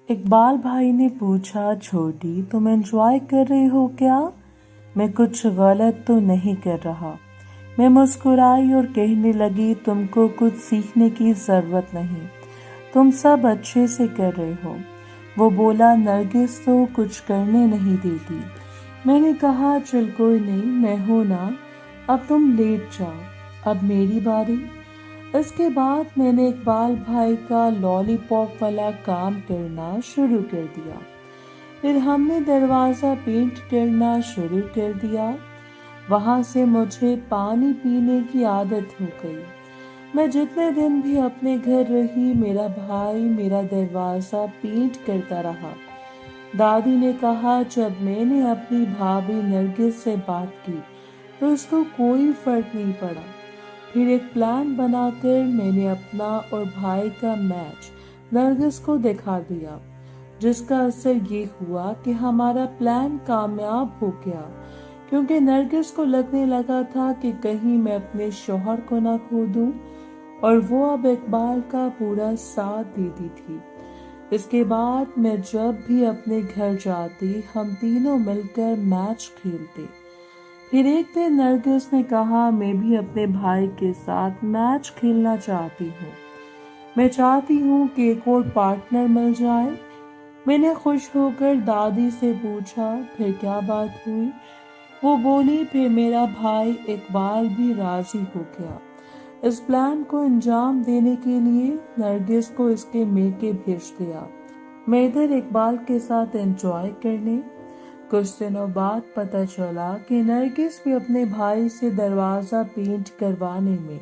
इकबाल भाई ने पूछा, छोटी तुम एंजॉय कर रही हो क्या? मैं कुछ गलत तो नहीं कर रहा। मैं मुस्कुराई और कहने लगी, तुमको कुछ सीखने की जरूरत नहीं, तुम सब अच्छे से कर रहे हो। वो बोला, नरगिस तो कुछ करने नहीं देती। मैंने कहा, चल कोई नहीं, मैं हूं ना, अब तुम लेट जाओ, अब मेरी बारी। इसके बाद मैंने इकबाल भाई का लॉलीपॉप वाला काम करना शुरू कर दिया। फिर हमने दरवाज़ा पेंट करना शुरू कर दिया। वहाँ से मुझे पानी पीने की आदत हो गई। मैं जितने दिन भी अपने घर रही, मेरा भाई मेरा दरवाज़ा पेंट करता रहा। दादी ने कहा, जब मैंने अपनी भाभी नरगिस से बात की तो उसको कोई फर्क नहीं पड़ा। फिर एक प्लान बनाकर मैंने अपना और भाई का मैच नरगिस को दिखा दिया, जिसका असर ये हुआ कि हमारा प्लान कामयाब हो गया, क्योंकि नरगिस को लगने लगा था कि कहीं मैं अपने शौहर को ना खो दूं, और वो अब इकबाल का पूरा साथ देती थी। इसके बाद मैं जब भी अपने घर जाती, हम तीनों मिलकर मैच खेलते। फिर एक दिन नरगिस ने कहा, मैं भी अपने भाई के साथ मैच खेलना चाहती हूँ। मैं चाहती हूँ कि एक और पार्टनर मिल जाए। मैंने खुश होकर दादी से पूछा, फिर क्या बात हुई? वो बोली, फिर मेरा भाई इकबाल भी राजी हो गया। इस प्लान को अंजाम देने के लिए नरगिस को इसके मेके भेज दिया। मैं इधर इकबाल के साथ एंजॉय करने। कुछ दिनों बाद पता चला कि नरगिस भी अपने भाई से दरवाजा पेंट करवाने में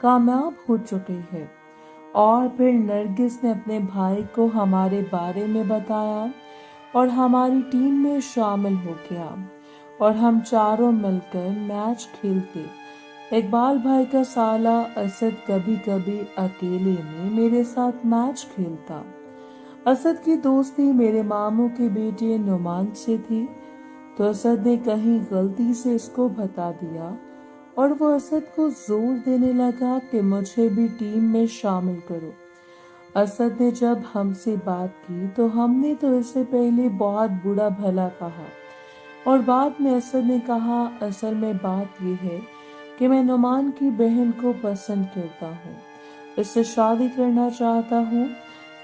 कामयाब हो चुकी है। और फिर नरगिस ने अपने भाई को हमारे बारे में बताया और हमारी टीम में शामिल हो गया, और हम चारों मिलकर मैच खेलते। इकबाल भाई का साला असद कभी कभी अकेले में मेरे साथ मैच खेलता। असद की दोस्ती मेरे मामू के बेटे नुमान से थी, तो असद ने कहीं गलती से इसको बता दिया, और वो असद को जोर देने लगा कि मुझे भी टीम में शामिल करो। असद ने जब हमसे बात की तो हमने तो इससे पहले बहुत बुरा भला कहा, और बाद में असद ने कहा, असल में बात यह है कि मैं नुमान की बहन को पसंद करता हूँ, इससे शादी करना चाहता हूँ।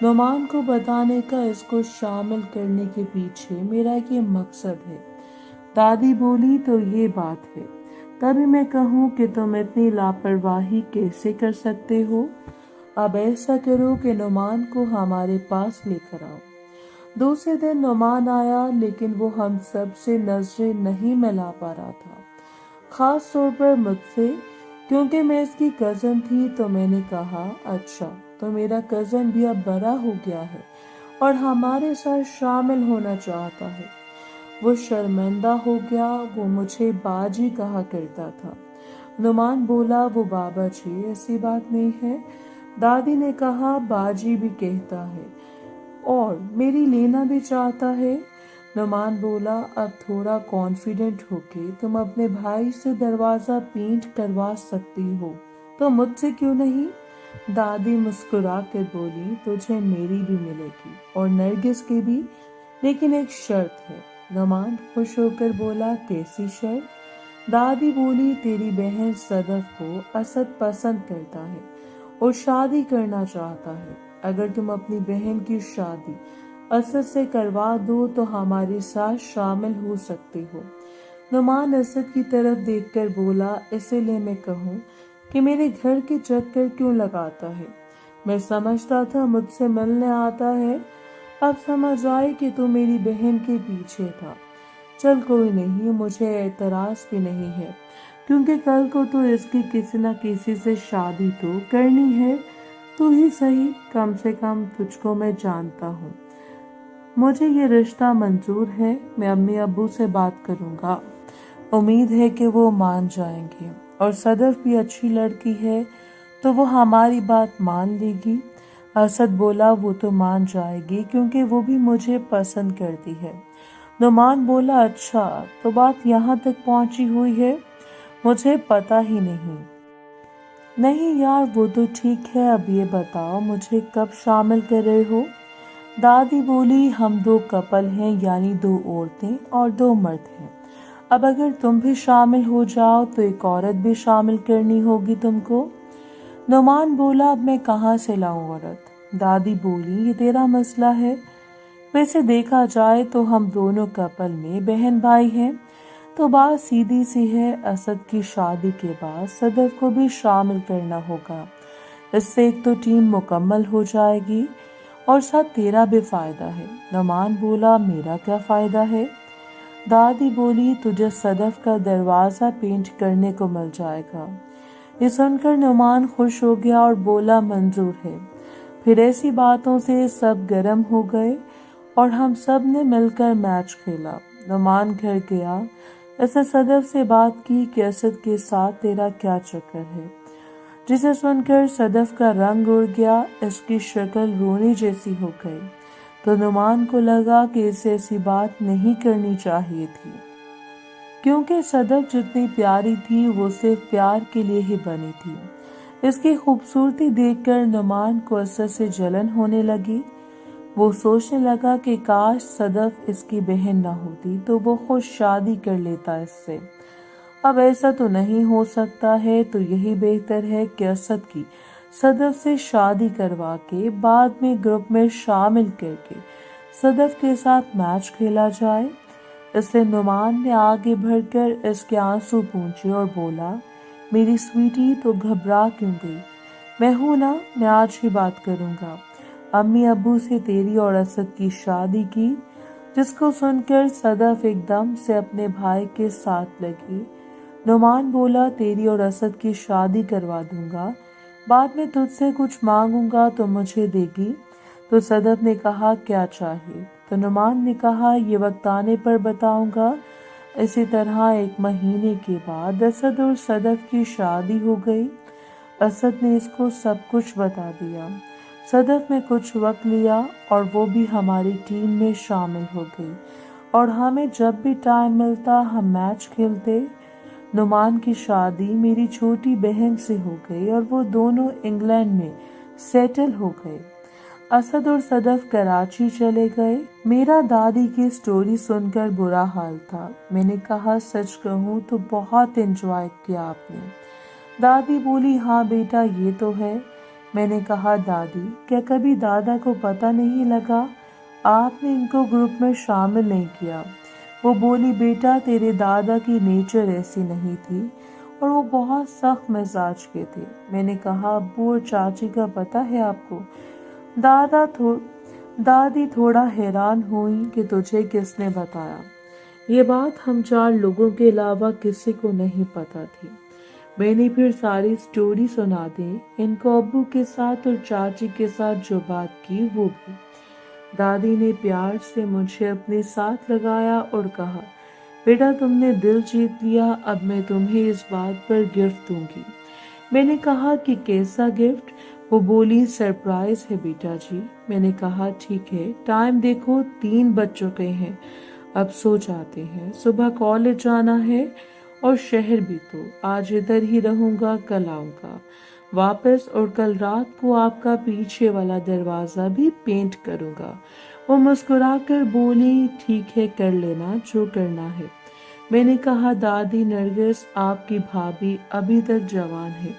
नुमान को बताने का, इसको शामिल करने के पीछे मेरा ये मकसद है। दादी बोली, तो ये बात है, तभी मैं कहूँ कि तुम इतनी लापरवाही कैसे कर सकते हो? अब ऐसा करो कि नुमान को हमारे पास लेकर आओ। दूसरे दिन नुमान आया, लेकिन वो हम सब से नजरें नहीं मिला पा रहा था, खास तौर पर मुझसे, क्योंकि मैं इसकी कजन थी। तो मैंने कहा, अच्छा तो मेरा कजन भी अब बड़ा हो गया है और हमारे साथ शामिल होना चाहता है। वो शर्मिंदा हो गया, वो मुझे बाजी कहा करता था। नुमान बोला, वो बाबा जी ऐसी बात नहीं है। दादी ने कहा, बाजी भी कहता है और मेरी लेना भी चाहता है। नुमान बोला, अब थोड़ा कॉन्फिडेंट होके तुम अपने भाई से दरवाजा पेंट करवा सकती हो, तो मुझसे क्यों नहीं? दादी मुस्कुरा कर बोली, तुझे मेरी भी मिलेगी और नरगिस की भी, लेकिन एक शर्त है। नुमान खुश होकर बोला, कैसी शर्त? दादी बोली, तेरी बहन सदफ को असद पसंद करता है और शादी करना चाहता है। अगर तुम अपनी बहन की शादी असद से करवा दो तो हमारे साथ शामिल हो सकते हो। नुमान असद की तरफ देखकर बोला, इसीलिए मैं कहूँ कि मेरे घर के चक्कर क्यों लगाता है? मैं समझता था मुझसे मिलने आता है, अब समझ आए कि तू मेरी बहन के पीछे था। चल कोई नहीं, मुझे एतराज भी नहीं है, क्योंकि कल को तो इसकी किसी न किसी से शादी तो करनी है। तू ही सही, कम से कम तुझको मैं जानता हूँ। मुझे ये रिश्ता मंजूर है। मैं अम्मी अब्बू से बात करूँगा, उम्मीद है कि वो मान जाएंगे, और सदफ भी अच्छी लड़की है तो वो हमारी बात मान लेगी। असद बोला, वो तो मान जाएगी क्योंकि वो भी मुझे पसंद करती है। नुमान बोला, अच्छा तो बात यहाँ तक पहुँची हुई है? मुझे पता ही नहीं। नहीं यार, वो तो ठीक है, अब ये बताओ मुझे कब शामिल कर रहे हो? दादी बोली, हम 2 कपल हैं, यानी 2 औरतें और 2 मर्द हैं। अब अगर तुम भी शामिल हो जाओ तो एक औरत भी शामिल करनी होगी तुमको। नुमान बोला, अब मैं कहाँ से लाऊं औरत? दादी बोली, ये तेरा मसला है। वैसे देखा जाए तो हम दोनों कपल में बहन भाई हैं, तो बात सीधी सी है, असद की शादी के बाद सदफ को भी शामिल करना होगा। इससे एक तो टीम मुकम्मल हो जाएगी और साथ तेरा भी फायदा है। नुमान बोला, मेरा क्या फायदा है? दादी बोली, तुझे सदफ का दरवाजा पेंट करने को मिल जाएगा। ये सुनकर नुमान खुश हो गया और बोला, मंजूर है। फिर ऐसी बातों से सब गर्म हो गए और हम सब ने मिलकर मैच खेला। नुमान घर गया, ऐसे सदफ से बात की कि असद के साथ तेरा क्या चक्कर है, जिसे सुनकर सदफ का रंग उड़ गया, इसकी शक्ल रोने जैसी हो गई। तो नुमान को लगा कि इसे ऐसी बात नहीं करनी चाहिए थी, क्योंकि सदफ जितनी प्यारी थी वो सिर्फ प्यार के लिए ही बनी थी। इसकी खूबसूरती देखकर नुमान को असद से जलन होने लगी। वो सोचने लगा कि काश सदफ इसकी बहन न होती तो वो खुद शादी कर लेता इससे। अब ऐसा तो नहीं हो सकता है, तो यही बेहतर है कि असद की सदफ से शादी करवा के बाद में ग्रुप में शामिल करके सदफ के साथ मैच खेला जाए। इसलिए नुमान ने आगे बढ़कर इसके आंसू पूंछे और बोला, मेरी स्वीटी, तो घबरा क्यों गई? मैं हूं ना, मैं आज ही बात करूंगा। अम्मी अब्बू से तेरी और असद की शादी की। जिसको सुनकर सदफ एकदम से अपने भाई के साथ लगी। नुमान बोला, तेरी और असद की शादी करवा दूंगा, बाद में तुझसे कुछ मांगूंगा तो मुझे देगी? तो सदफ ने कहा, क्या चाहिए? तो नुमान ने कहा, ये वक्त आने पर बताऊंगा। इसी तरह 1 महीने के बाद असद और सदफ की शादी हो गई। असद ने इसको सब कुछ बता दिया। सदफ ने कुछ वक्त लिया और वो भी हमारी टीम में शामिल हो गई और हमें जब भी टाइम मिलता हम मैच खेलते। नुमान की शादी मेरी छोटी बहन से हो गई और वो दोनों इंग्लैंड में सेटल हो गए। असद और सदफ कराची चले गए। मेरा दादी की स्टोरी सुनकर बुरा हाल था। मैंने कहा, सच कहूँ तो बहुत एंजॉय किया आपने। दादी बोली, हाँ बेटा, ये तो है। मैंने कहा, दादी, क्या कभी दादा को पता नहीं लगा आपने इनको ग्रुप में शामिल नहीं किया? वो बोली, बेटा, तेरे दादा की नेचर ऐसी नहीं थी और वो बहुत सख्त मिजाज के थे। मैंने कहा, अब्बू और चाची का पता है आपको? दादी थोड़ा हैरान हुई कि तुझे किसने बताया। ये बात हम 4 लोगों के अलावा किसी को नहीं पता थी। मैंने फिर सारी स्टोरी सुना दी, इनको अब्बू के साथ और चाची के साथ जो बात की वो भी। दादी ने प्यार से मुझे अपने साथ लगाया और कहा, बेटा, तुमने दिल जीत लिया, अब मैं तुम्हें इस बात पर गिफ्ट दूंगी। मैंने कहा कि कैसा गिफ्ट? वो बोली, सरप्राइज है बेटा जी। मैंने कहा, ठीक है, टाइम देखो 3 बज चुके हैं, अब सो जाते हैं, सुबह कॉलेज जाना है और शहर भी, तो आज इधर ही रहूंगा, कल आऊंगा वापस और कल रात को आपका पीछे वाला दरवाजा भी पेंट करूंगा। वो मुस्कुराकर बोली, ठीक है, कर लेना जो करना है। मैंने कहा, दादी, नरगिस आपकी भाभी अभी तक जवान है।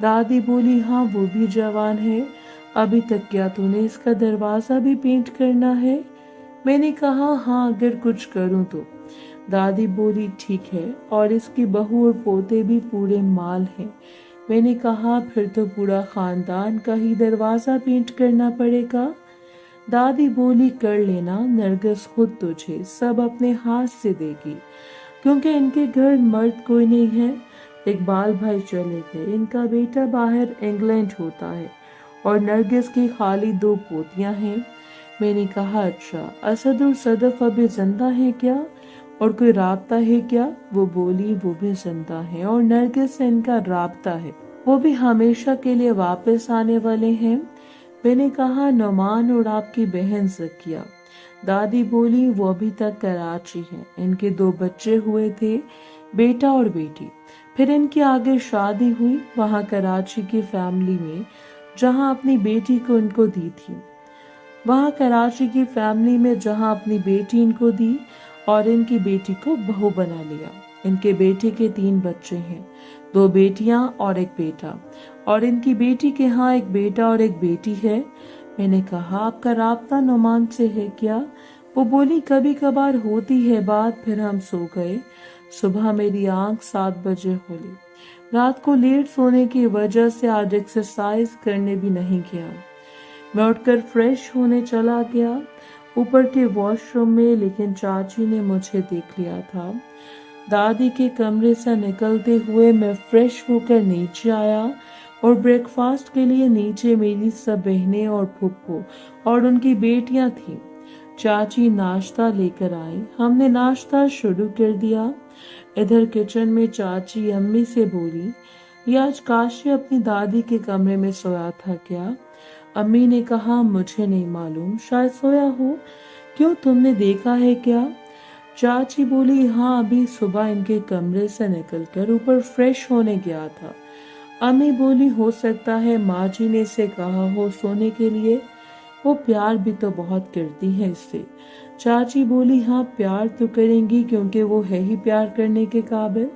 दादी बोली, हाँ, वो भी जवान है। अभी तक क्या तूने इसका दरवाजा भी पेंट करना है? मैंने कहा, हाँ, अगर कुछ करूं तो। दादी बोली, ठीक है, और इसकी बहू और पोते भी पूरे माल हैं। मैंने कहा, फिर तो पूरा खानदान का ही दरवाजा पेंट करना पड़ेगा। दादी बोली, कर लेना, नरगिस खुद तुझे सब अपने हाथ से देगी, क्योंकि इनके घर मर्द कोई नहीं है। इकबाल भाई चले गए, इनका बेटा बाहर इंग्लैंड होता है और नरगिस की खाली 2 पोतियां हैं। मैंने कहा, अच्छा, असद और सदफ अभी जिंदा है क्या और कोई राब्ता है क्या? वो बोली, वो भी जिंदा है और नरगिस से इनका राब्ता है, वो भी हमेशा के लिए वापस आने वाले हैं। मैंने कहा, नुमान और आपकी बहन ज़किया? दादी बोली, वो अभी तक कराची है, इनके 2 बच्चे हुए थे, बेटा और बेटी। फिर इनकी आगे शादी हुई वहाँ कराची की फैमिली में, जहाँ अपनी बेटी को इनको दी थी। वहाँ कराची की फैमिली में, जहाँ अपनी बेटी इनको दी और इनकी बेटी को बहू बना लिया। इनके बेटे के 3 बच्चे हैं, 2 बेटियां और 1 बेटा, और इनकी बेटी के यहाँ एक बेटा और एक बेटी है। मैंने कहा, आपका राब्ता नुमान से है क्या? वो बोली, कभी कभार होती है बात, फिर हम सो गए। सुबह मेरी आंख 7 बजे खुली। रात को लेट सोने की वजह से आज एक्सरसाइज करने भी नहीं गया। मैं उठकर फ्रेश होने चला गया ऊपर के वॉशरूम में, लेकिन चाची ने मुझे देख लिया था। दादी के कमरे से निकलते हुए मैं फ्रेश होकर नीचे आया और ब्रेकफास्ट के लिए नीचे मेरी सब बहनें और फुप्पो और उनकी बेटियां थीं। चाची नाश्ता लेकर आई। हमने नाश्ता शुरू कर दिया। इधर किचन में चाची अम्मी से बोली, ये आज काशी अपनी दादी के कमरे में सोया था क्या? अम्मी ने कहा, मुझे नहीं मालूम, शायद सोया हो। क्यों, तुमने देखा है क्या? चाची बोली, हाँ, अभी सुबह इनके कमरे से निकलकर ऊपर फ्रेश होने गया था। अम्मी बोली, हो सकता है माँ जी ने इसे कहा हो सोने के लिए, वो प्यार भी तो बहुत करती है इससे। चाची बोली, हाँ, प्यार तो करेंगी क्योंकि वो है ही प्यार करने के काबिल।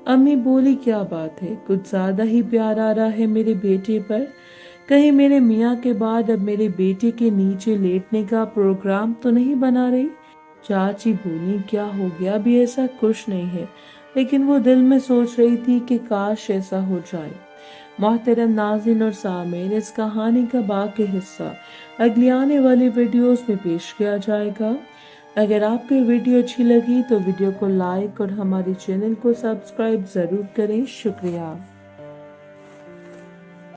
अम्मी बोली, क्या बात है, कुछ ज्यादा ही प्यार आ रहा है मेरे बेटे पर। कहीं मेरे मियाँ के बाद अब मेरे बेटे के नीचे लेटने का प्रोग्राम तो नहीं बना रही? चाची बोली, क्या हो गया? अभी ऐसा कुछ नहीं है, लेकिन वो दिल में सोच रही थी कि काश ऐसा हो जाए। मोहतरम नाज़रीन और सामीन, इस कहानी का बाकी हिस्सा अगली आने वाली वीडियोस में पेश किया जाएगा। अगर आपको वीडियो अच्छी लगी तो वीडियो को लाइक और हमारे चैनल को सब्सक्राइब जरूर करें। शुक्रिया।